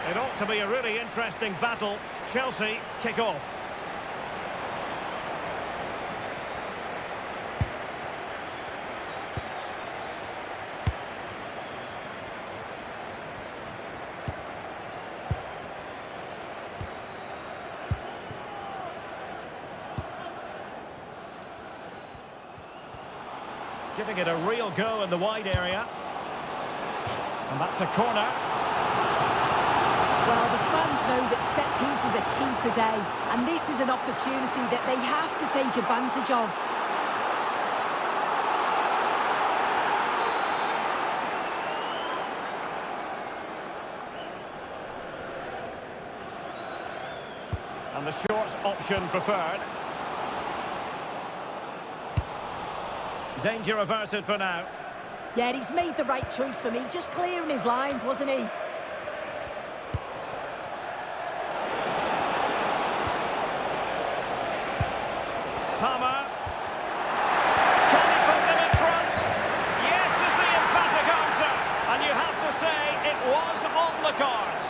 It ought to be a really interesting battle. Chelsea kick off. Giving it a real go in the wide area. And that's a corner. Well, the fans know that set pieces are key today, and this is an opportunity that they have to take advantage of. And the short option preferred. Danger averted for now. Yeah, he's made the right choice for me, just clearing his lines, wasn't he? Palmer. Can he put them in front? Yes is the emphatic answer. And you have to say it was on the cards.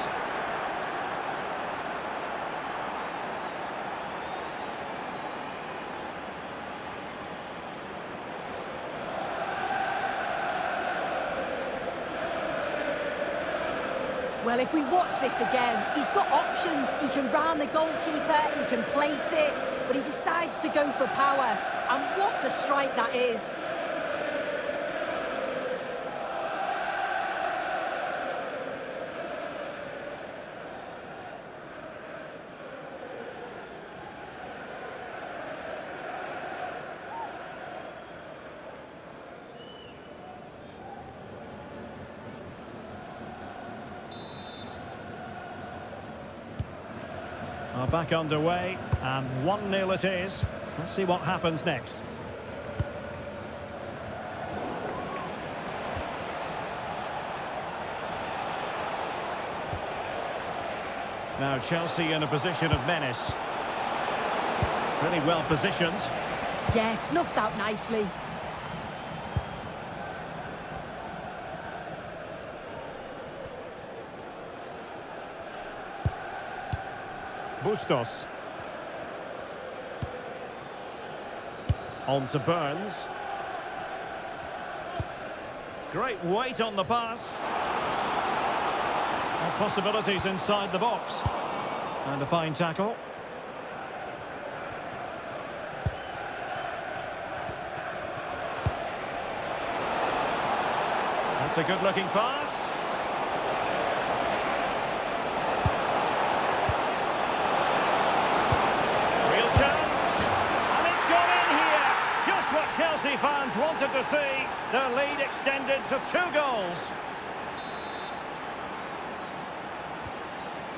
Well, if we watch this again, he's got options. He can round the goalkeeper, he can place it, but he decides to go for power. And what a strike that is. Are back underway, and 1-0 it is. Let's see what happens next. Now Chelsea in a position of menace. Really well positioned. Yeah, snuffed out nicely. Bustos. On to Burns. Great weight on the pass. And possibilities inside the box. And a fine tackle. That's a good-looking pass. What Chelsea fans wanted to see, their lead extended to 2 goals.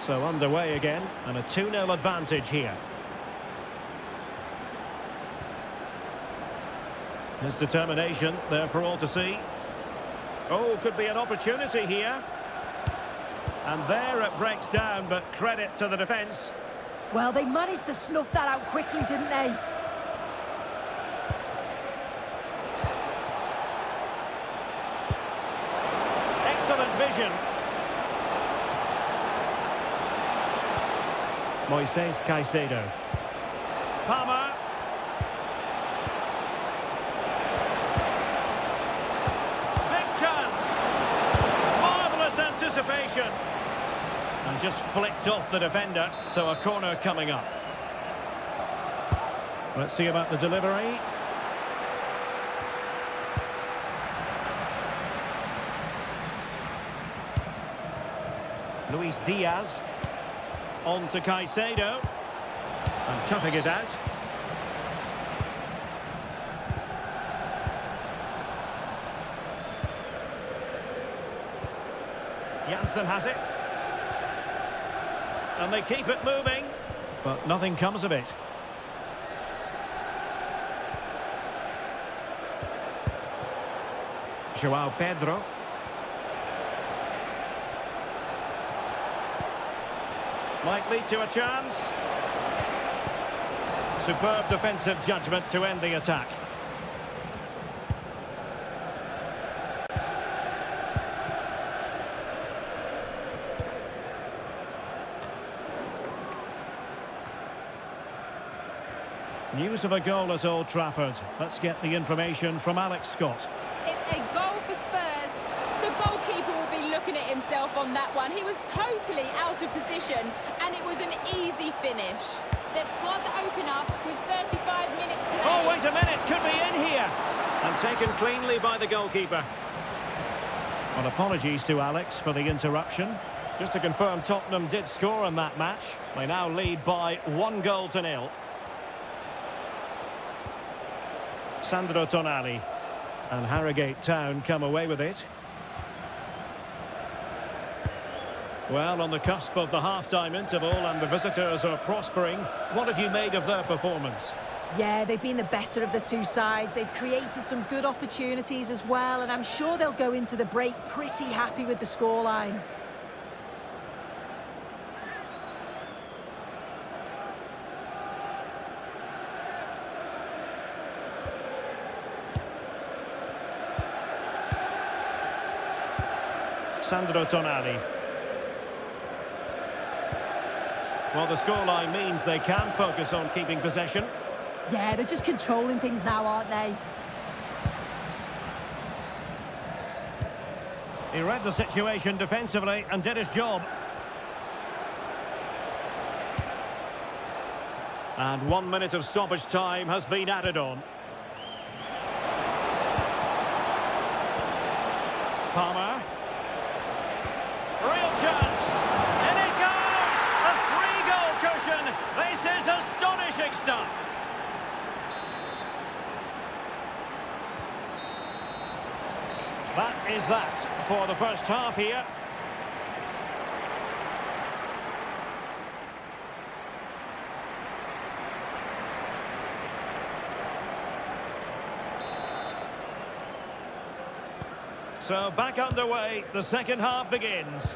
So underway again, and a 2-0 advantage here. His determination there for all to see. Oh, could be an opportunity here. And there it breaks down, but credit to the defence. Well, they managed to snuff that out quickly, didn't they? Excellent vision. Moises Caicedo. Palmer. Big chance. Marvellous anticipation. And just flicked off the defender, so a corner coming up. Let's see about the delivery. Luis Diaz. On to Caicedo. And cutting it out. Janssen has it. And they keep it moving. But nothing comes of it. Joao Pedro. Might lead to a chance. Superb defensive judgment to end the attack. News of a goal at Old Trafford. Let's get the information from Alex Scott. It's a goal for Spurs. The goalkeeper will be looking at himself on that one. He was totally out of position, and it was an easy finish. They've scored the opener with 35 minutes played. Oh, wait a minute, could be in here. And taken cleanly by the goalkeeper. Well, apologies to Alex for the interruption. Just to confirm, Tottenham did score in that match. They now lead by 1-0. Sandro Tonali. And Harrogate Town come away with it. Well, on the cusp of the half-time interval and the visitors are prospering. What have you made of their performance? Yeah, they've been the better of the two sides. They've created some good opportunities as well, and I'm sure they'll go into the break pretty happy with the scoreline. Sandro Tonali. Well, the scoreline means they can focus on keeping possession. Yeah, they're just controlling things now, aren't they? He read the situation defensively and did his job. And 1 minute of stoppage time has been added on. Palmer. Real chance. In it goes! A 3-goal cushion. This is astonishing stuff. That is that for the first half here. So back underway, the second half begins.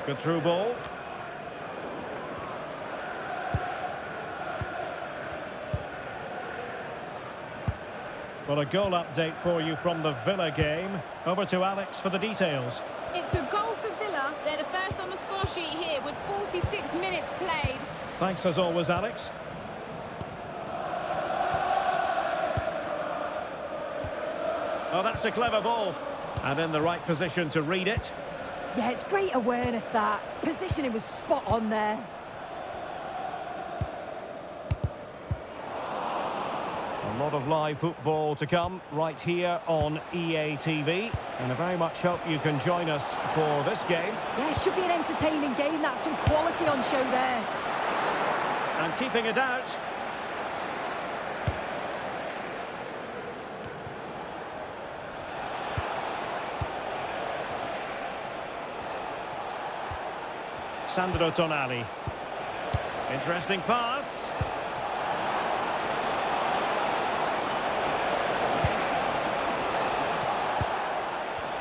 Good through ball. Well, a goal update for you from the Villa game. Over to Alex for the details. It's a goal for Villa. They're the first on the score sheet here with 46 minutes played. Thanks as always, Alex. Oh, that's a clever ball. And in the right position to read it. Yeah, it's great awareness, that. Positioning was spot on there. A lot of live football to come right here on EA TV. And I very much hope you can join us for this game. Yeah, it should be an entertaining game. That's some quality on show there. And keeping it out. Sandro Tonali. Interesting pass.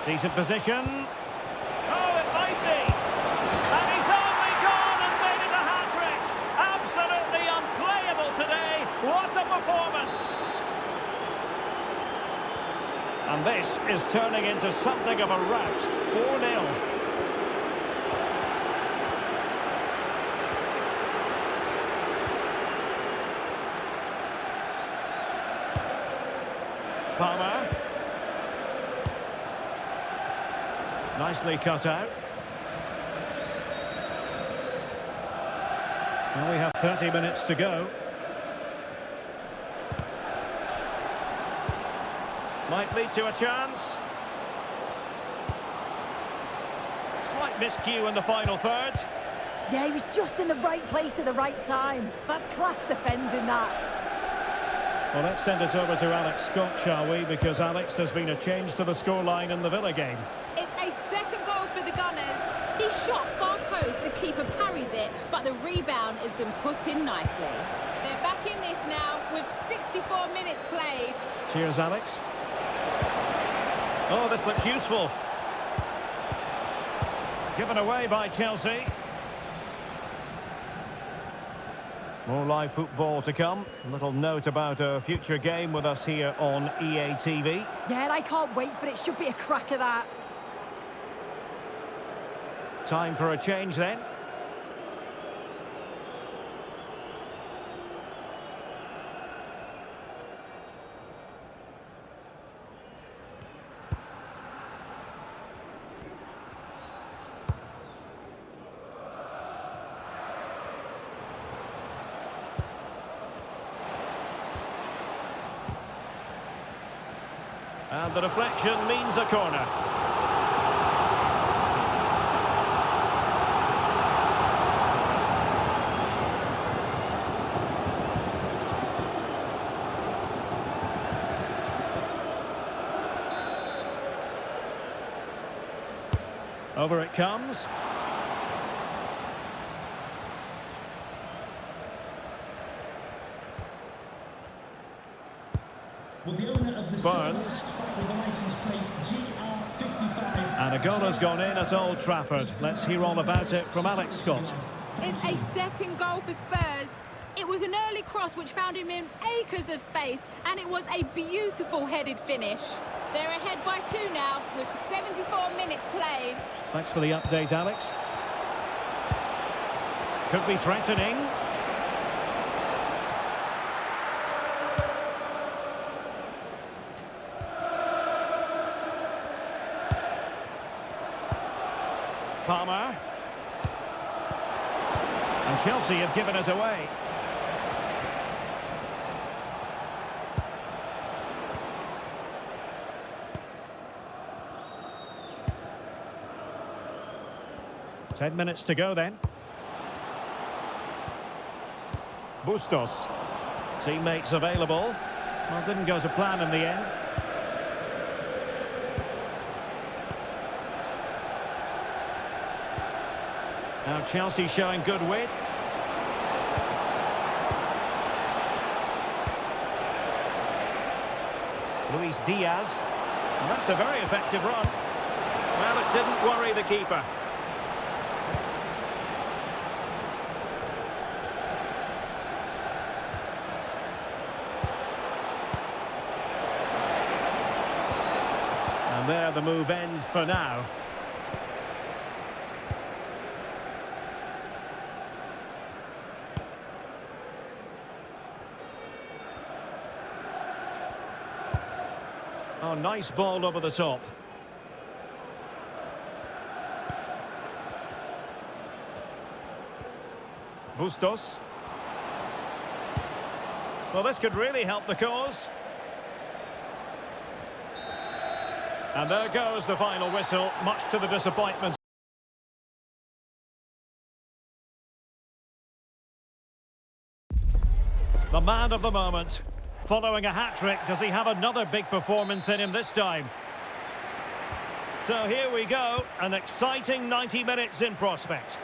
Decent position. Oh, it might be. And he's only gone and made it a hat-trick. Absolutely unplayable today. What a performance. And this is turning into something of a rout. 4-0. Palmer. Nicely cut out. Well, we have 30 minutes to go. Might lead to a chance. Slight miscue in the final third. Yeah, he was just in the right place at the right time. That's class defending, that. Well, let's send it over to Alex Scott, shall we? Because, Alex, there's been a change to the scoreline in the Villa game. It's a second goal for the Gunners. He shot far post, the keeper parries it, but the rebound has been put in nicely. They're back in this now with 64 minutes played. Cheers, Alex. Oh, this looks useful. Given away by Chelsea. More live football to come. A little note about a future game with us here on EA TV. Yeah, and I can't wait for it. Should be a cracker, that. Time for a change then. And the deflection means a corner. Over it comes. Well, the owner of the Burns. with the license plate GR55. And a goal has gone in at Old Trafford. Let's hear all about it from Alex Scott. It's a second goal for Spurs. It was an early cross which found him in acres of space, and it was a beautiful headed finish. They're ahead by 2 now with 74 minutes played. Thanks for the update, Alex. Could be threatening. Palmer. And Chelsea have given us away. Ten minutes to go then. Bustos. Teammates available. Well, didn't go to plan in the end. Now Chelsea showing good width. Luis Diaz. And that's a very effective run. Well, it didn't worry the keeper. And there the move ends for now. Oh, nice ball over the top. Bustos. Well, this could really help the cause. And there goes the final whistle, much to the disappointment. The man of the moment. Following a hat-trick, does he have another big performance in him this time? So here we go, an exciting 90 minutes in prospect.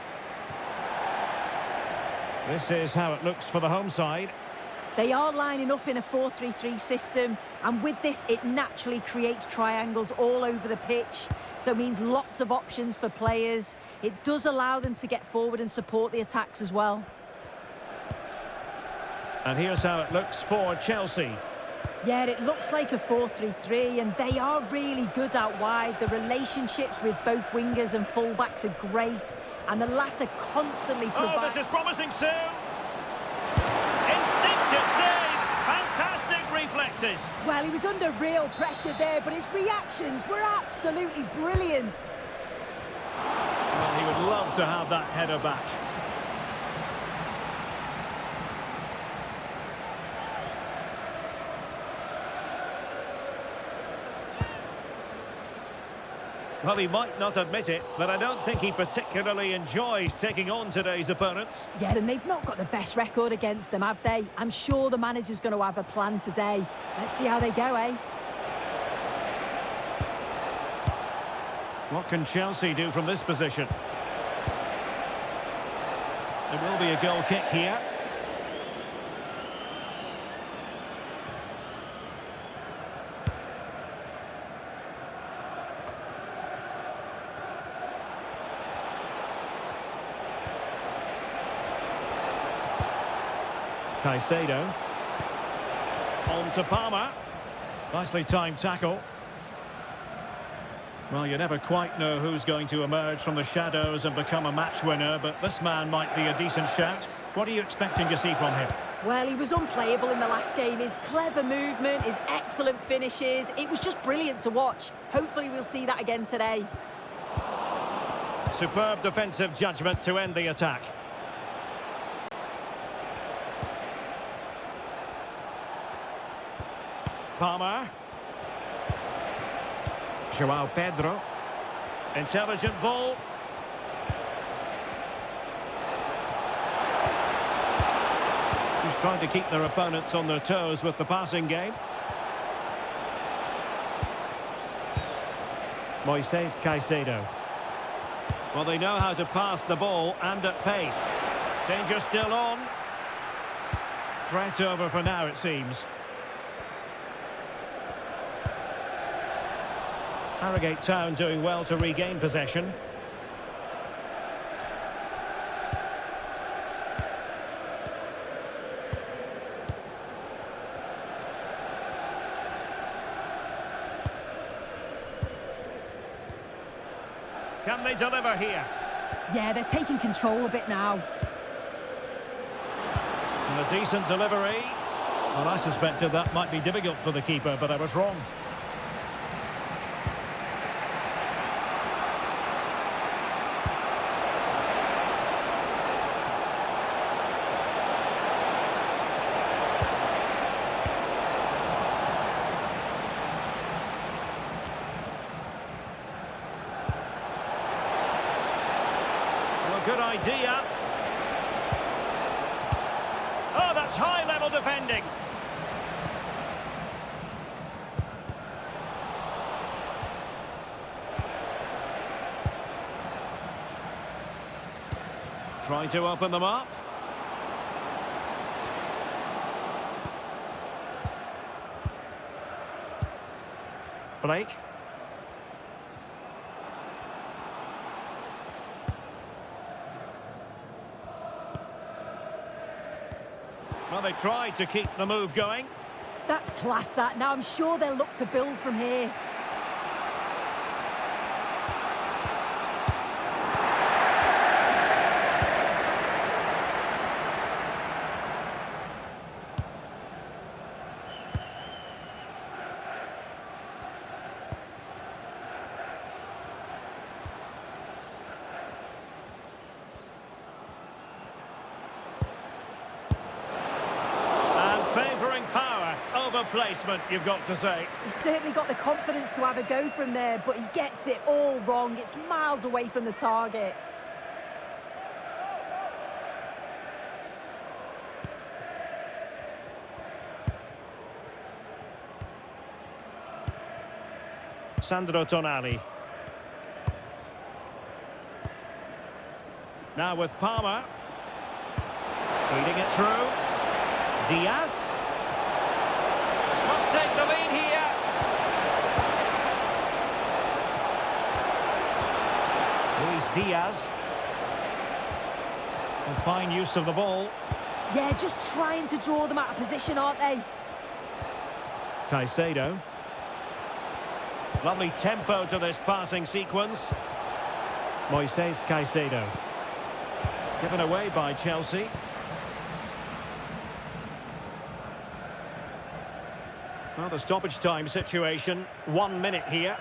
This is how it looks for the home side. They are lining up in a 4-3-3 system, and with this it naturally creates triangles all over the pitch, so it means lots of options for players. It does allow them to get forward and support the attacks as well. And here's how it looks for Chelsea. Yeah, it looks like a 4-3-3, and they are really good out wide. The relationships with both wingers and fullbacks are great, and the latter constantly provide... Oh, this is promising soon. Instinctive save. Fantastic reflexes. Well, he was under real pressure there, but his reactions were absolutely brilliant. Well, he would love to have that header back. Well, he might not admit it, but I don't think he particularly enjoys taking on today's opponents. Yeah, and they've not got the best record against them, have they? I'm sure the manager's going to have a plan today. Let's see how they go, eh? What can Chelsea do from this position? There will be a goal kick here. Caicedo. On to Palmer. Nicely timed tackle. Well, you never quite know who's going to emerge from the shadows and become a match winner, but this man might be a decent shout. What are you expecting to see from him? Well, he was unplayable in the last game. His clever movement, his excellent finishes, it was just brilliant to watch. Hopefully we'll see that again today. Superb defensive judgment to end the attack. Palmer. Joao Pedro. Intelligent ball. Just trying to keep their opponents on their toes with the passing game. Moises Caicedo. Well, they know how to pass the ball and at pace. Danger still on. Threat over for now, it seems. Harrogate Town doing well to regain possession. Can they deliver here? Yeah, they're taking control a bit now. And a decent delivery. Well, I suspected that might be difficult for the keeper, but I was wrong. Good idea. Oh, that's high-level defending. Trying to open them up. Blake. Well, they tried to keep the move going. That's class, that. Now I'm sure they'll look to build from here. Favouring power over placement, you've got to say. He's certainly got the confidence to have a go from there, but he gets it all wrong. It's miles away from the target. Sandro Tonali. Now with Palmer. Feeding it through. Diaz. Must take the lead here. Luis Diaz. And fine use of the ball. Yeah, just trying to draw them out of position, aren't they? Caicedo. Lovely tempo to this passing sequence. Moises Caicedo. Given away by Chelsea. Well, the stoppage time situation, 1 minute here.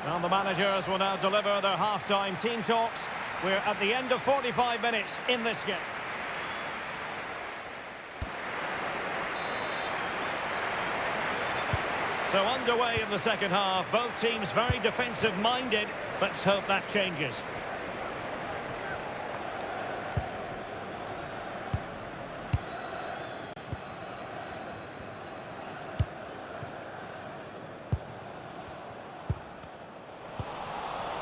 Well, the managers will now deliver their half-time team talks. We're at the end of 45 minutes in this game. So underway in the second half, both teams very defensive-minded. Let's hope that changes.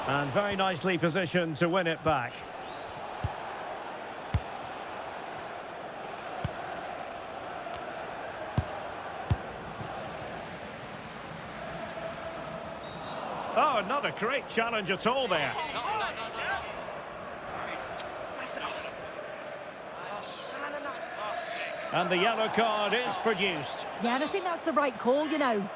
And very nicely positioned to win it back. Oh, not a great challenge at all there. And the yellow card is produced. Yeah, and I think that's the right call, you know.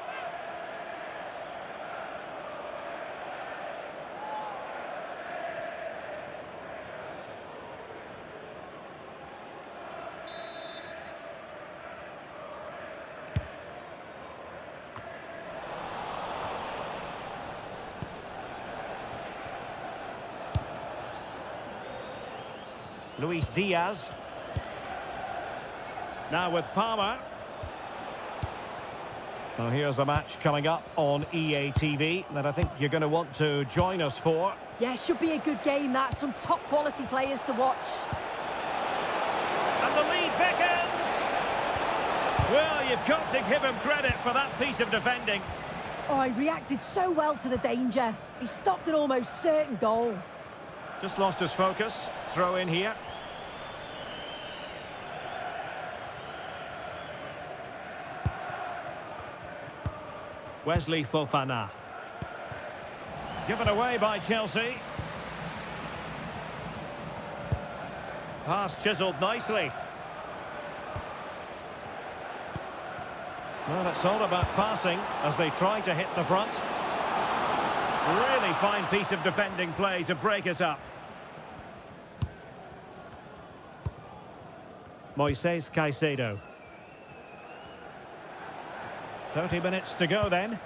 Luis Diaz. Now with Palmer. Well, here's a match coming up on EA TV that I think you're going to want to join us for. Yeah, should be a good game, that. Some top quality players to watch. And the lead beckons. Well, you've got to give him credit for that piece of defending. Oh, he reacted so well to the danger. He stopped an almost certain goal. Just lost his focus. Throw in here. Wesley Fofana. Given away by Chelsea. Pass chiselled nicely. Well, it's all about passing as they try to hit the front. Really fine piece of defending play to break us up. Moises Caicedo. 30 minutes to go then.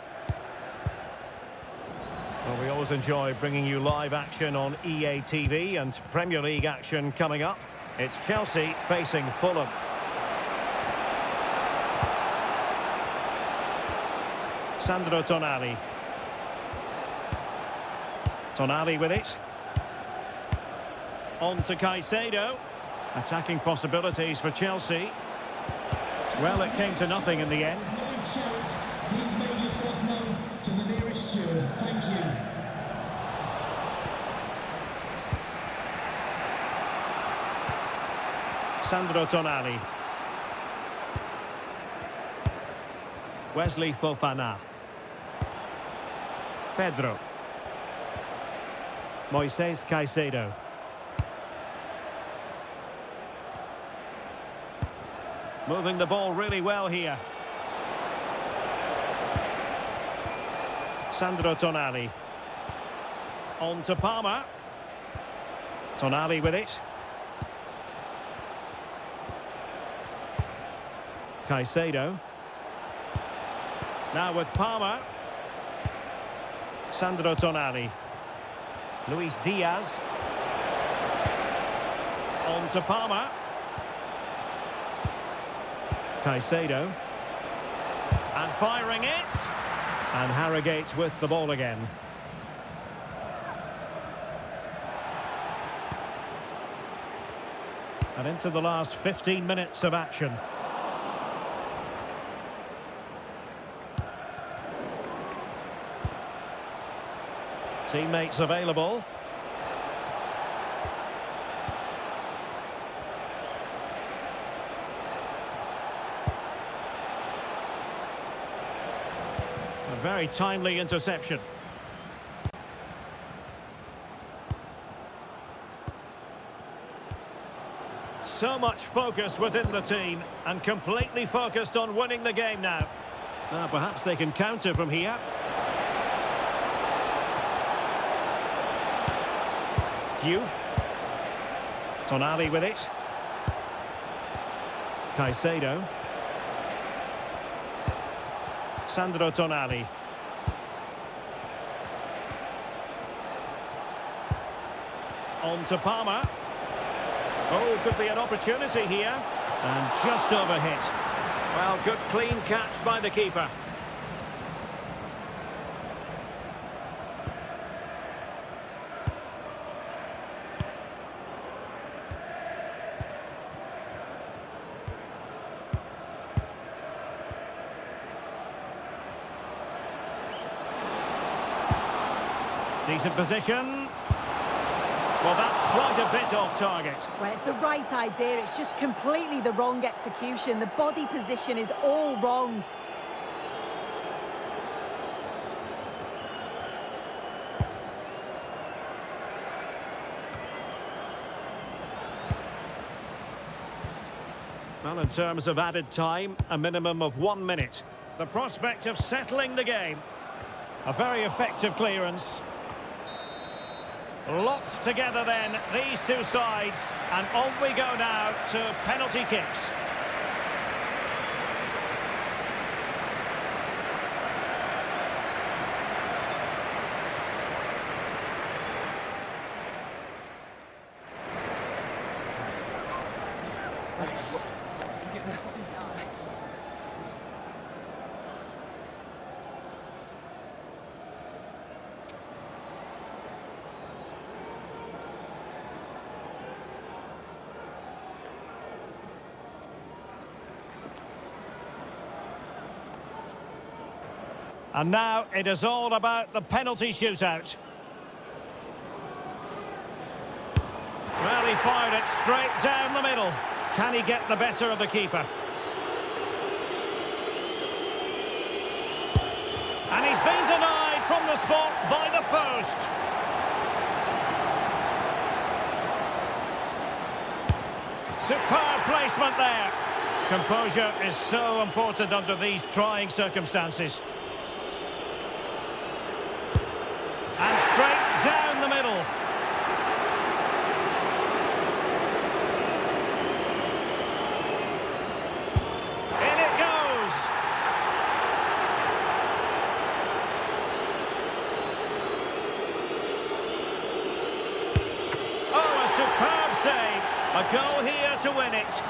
Well, we always enjoy bringing you live action on EA TV and Premier League action coming up. It's Chelsea facing Fulham. Sandro Tonali. Tonali with it. On to Caicedo. Attacking possibilities for Chelsea. Well, it came to nothing in the end. Please make yourself known to the nearest steward. Thank you. Sandro Tonali. Wesley Fofana. Pedro. Moises Caicedo. Moving the ball really well here. Sandro Tonali. On to Palmer. Tonali with it. Caicedo. Now with Palmer. Sandro Tonali. Luis Diaz. On to Palmer. Caicedo. And firing it. And Harrogate with the ball again. And into the last 15 minutes of action. Teammates available. A very timely interception. So much focus within the team and completely focused on winning the game now. Perhaps they can counter from here. Diouf. Tonali with it. Caicedo. Sandro Tonali. On to Palmer. Oh, could be an opportunity here. And just overhit. Well, good clean catch by the keeper. Decent position. Well, that's quite a bit off target. Well, it's the right idea. It's just completely the wrong execution. The body position is all wrong. Well, in terms of added time, a minimum of 1 minute. The prospect of settling the game. A very effective clearance. Locked together then, these two sides, and on we go now to penalty kicks. And now it is all about the penalty shootout. Well, he fired it straight down the middle. Can he get the better of the keeper? And he's been denied from the spot by the post. Superb placement there. Composure is so important under these trying circumstances. And straight down the middle. In it goes. Oh, a superb save. A goal here to win it.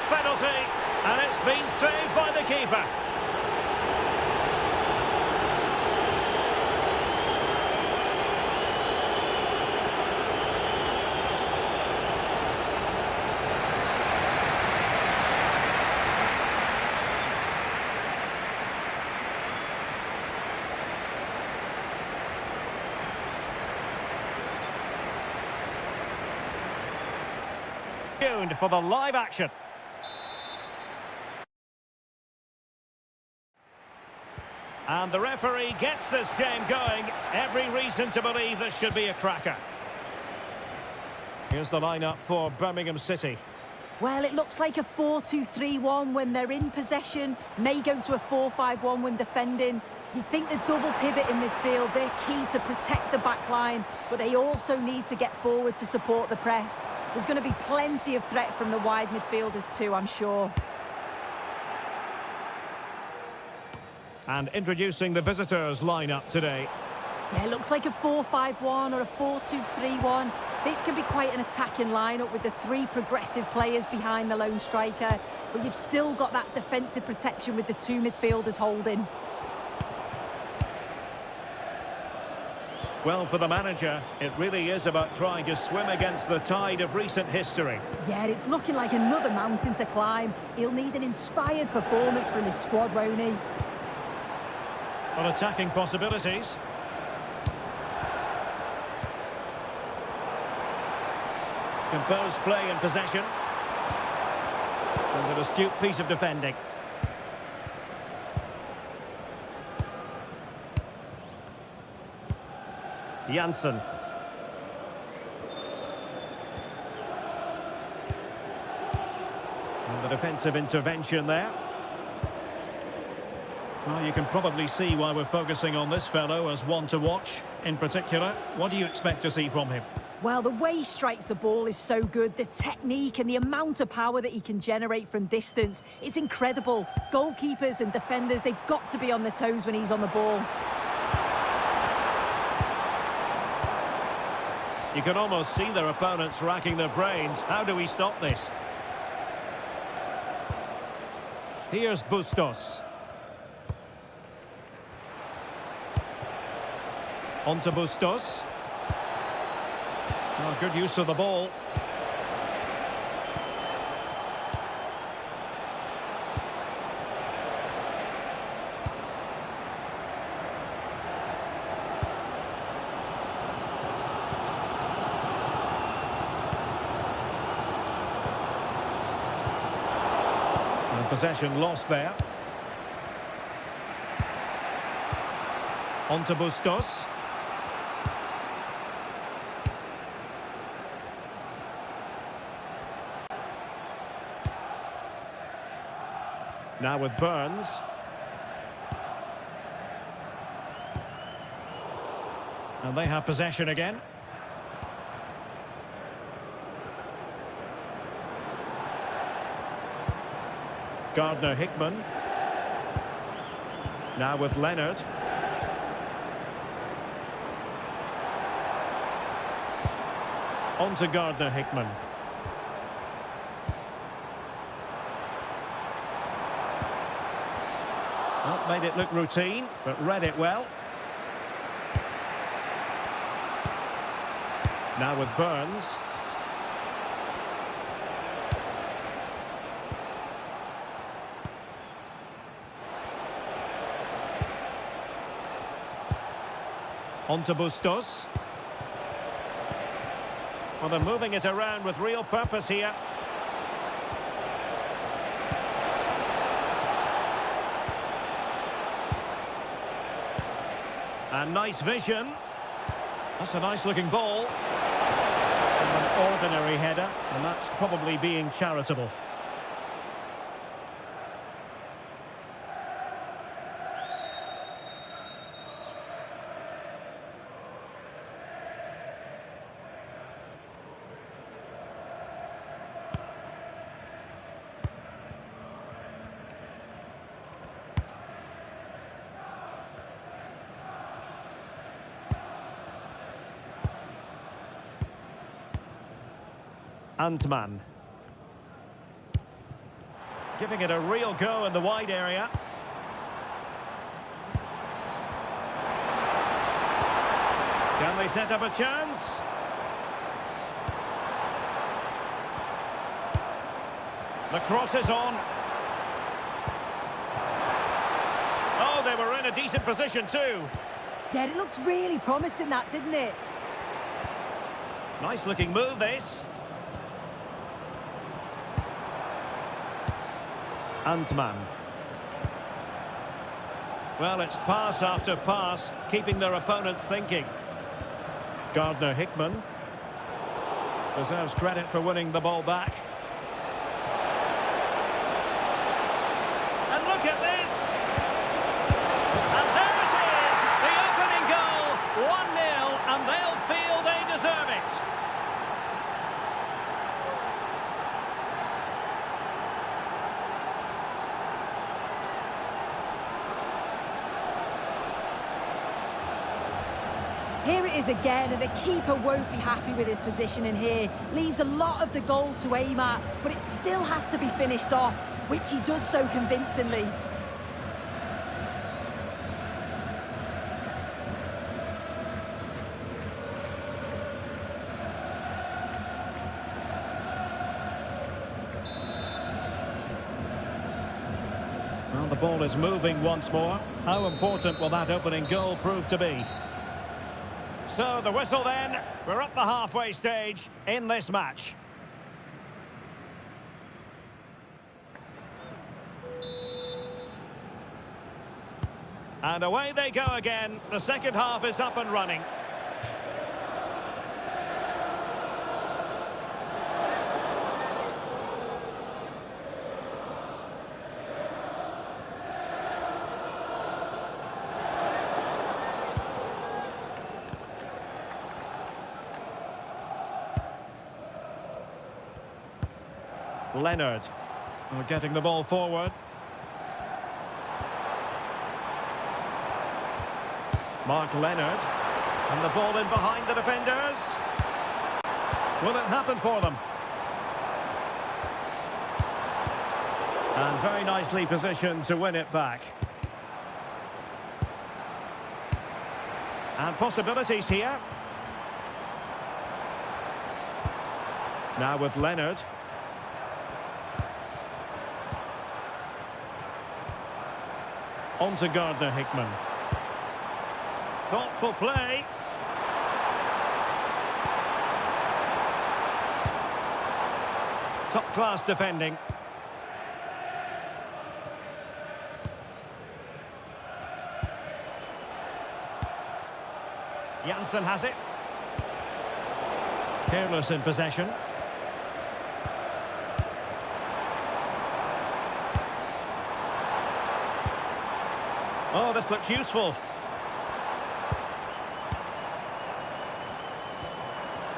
Penalty, and it's been saved by the keeper. Tuned for the live action. And the referee gets this game going. Every reason to believe this should be a cracker. Here's the lineup for Birmingham City. Well, it looks like a 4-2-3-1 when they're in possession. May go to a 4-5-1 when defending. You'd think the double pivot in midfield, they're key to protect the back line, but they also need to get forward to support the press. There's going to be plenty of threat from the wide midfielders too, I'm sure. And introducing the visitors' lineup today. Yeah, it looks like a 4-5-1 or a 4-2-3-1. This can be quite an attacking lineup with the three progressive players behind the lone striker, but you've still got that defensive protection with the two midfielders holding. Well, for the manager, it really is about trying to swim against the tide of recent history. Yeah, it's looking like another mountain to climb. He'll need an inspired performance from his squad, won't he? On attacking possibilities. Composed play in possession. And an astute piece of defending. Janssen. And the defensive intervention there. Well, you can probably see why we're focusing on this fellow as one to watch. In particular, what do you expect to see from him? Well, the way he strikes the ball is so good. The technique and the amount of power that he can generate from distance, it's incredible. Goalkeepers and defenders, they've got to be on their toes when he's on the ball. You can almost see their opponents racking their brains. How do we stop this? Here's Bustos. On to Bustos. Oh, good use of the ball. And possession lost there. On to Bustos. Now with Burns. And they have possession again. Gardner-Hickman. Now with Leonard. On to Gardner-Hickman. Well, made it look routine, but read it well. Now with Burns. On to Bustos. Well, they're moving it around with real purpose here. And nice vision. That's a nice looking ball. An ordinary header, and that's probably being charitable. Antman. Giving it a real go in the wide area. Can they set up a chance? The cross is on. Oh, they were in a decent position too. Yeah, it looked really promising, that, didn't it? Nice looking move, this. Antman. Well, it's pass after pass, keeping their opponents thinking. Gardner-Hickman deserves credit for winning the ball back. And look at this! And there it is! The opening goal! 1-0, and they'll feel they deserve it. Here it is again, and the keeper won't be happy with his positioning here. Leaves a lot of the goal to aim at, but it still has to be finished off, which he does so convincingly. Well, the ball is moving once more. How important will that opening goal prove to be? So the whistle then, we're up the halfway stage in this match. And away they go again, the second half is up and running. Leonard, we're getting the ball forward. Mark Leonard, and the ball in behind the defenders. Will it happen for them? And very nicely positioned to win it back. And possibilities here. Now with Leonard. On to Gardner-Hickman. Thoughtful play. Top-class defending. Janssen has it. Careless in possession. Oh, this looks useful.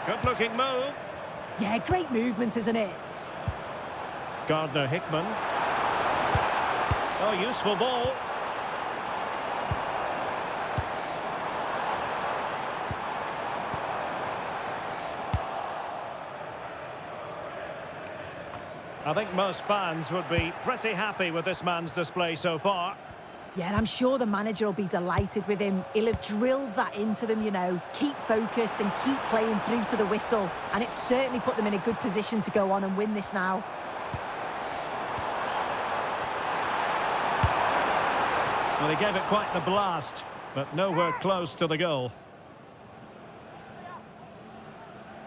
Good-looking move. Yeah, great movement, isn't it? Gardner-Hickman. Oh, useful ball. I think most fans would be pretty happy with this man's display so far. Yeah, and I'm sure the manager will be delighted with him. He'll have drilled that into them, you know. Keep focused and keep playing through to the whistle. And it's certainly put them in a good position to go on and win this now. Well, he gave it quite the blast, but nowhere close to the goal.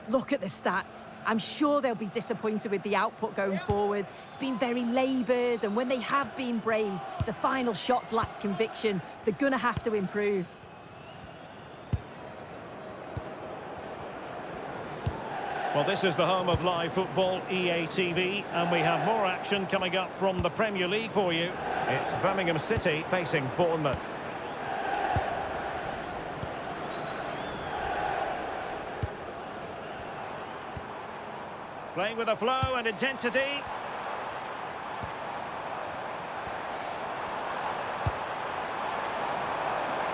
Look at the stats. I'm sure they'll be disappointed with the output going forward. It's been very laboured, and when they have been brave, the final shots lacked conviction. They're going to have to improve. Well, this is the home of live football, EA TV, and we have more action coming up from the Premier League for you. It's Birmingham City facing Bournemouth. Playing with a flow and intensity.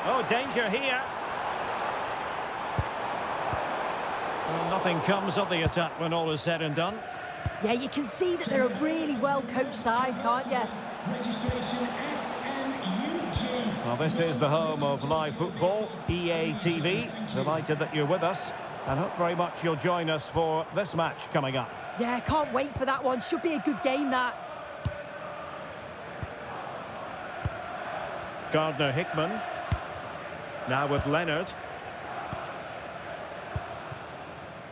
Oh, danger here. Well, nothing comes of the attack when all is said and done. Yeah, you can see that they're a really well-coached side, can't you? Registration SNUG. Well, this is the home of live football, EA TV. Delighted that you're with us, and hope very much you'll join us for this match coming up. Yeah, can't wait for that one. Should be a good game, that. Gardner-Hickman. Now with Leonard.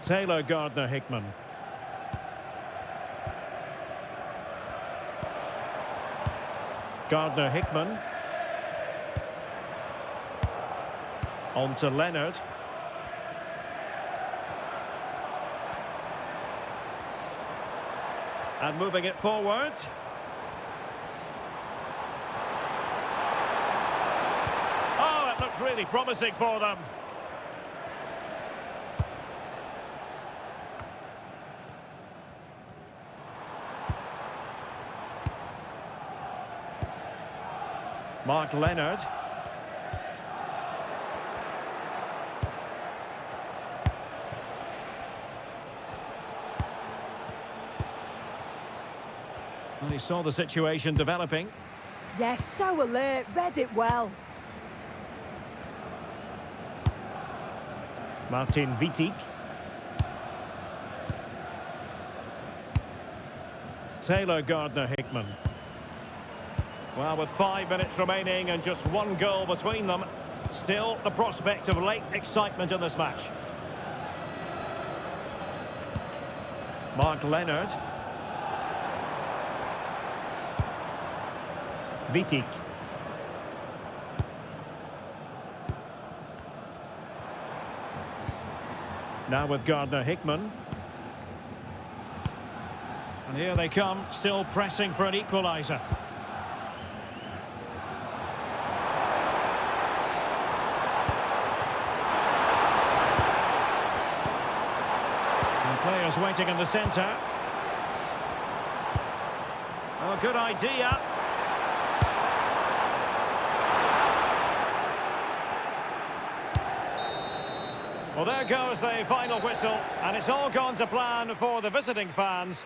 Taylor Gardner-Hickman. Gardner-Hickman. On to Leonard. And moving it forward. Oh, it looked really promising for them. Mark Leonard. And he saw the situation developing. Yes, so alert, read it well. Martin Vitic. Taylor Gardner-Hickman. Well, with 5 minutes remaining and just one goal between them, still the prospect of late excitement in this match. Mark Leonard. Vitic. Now with Gardner-Hickman. And here they come, still pressing for an equaliser. And players waiting in the centre. Oh, good idea. Well, there goes the final whistle, and it's all gone to plan for the visiting fans.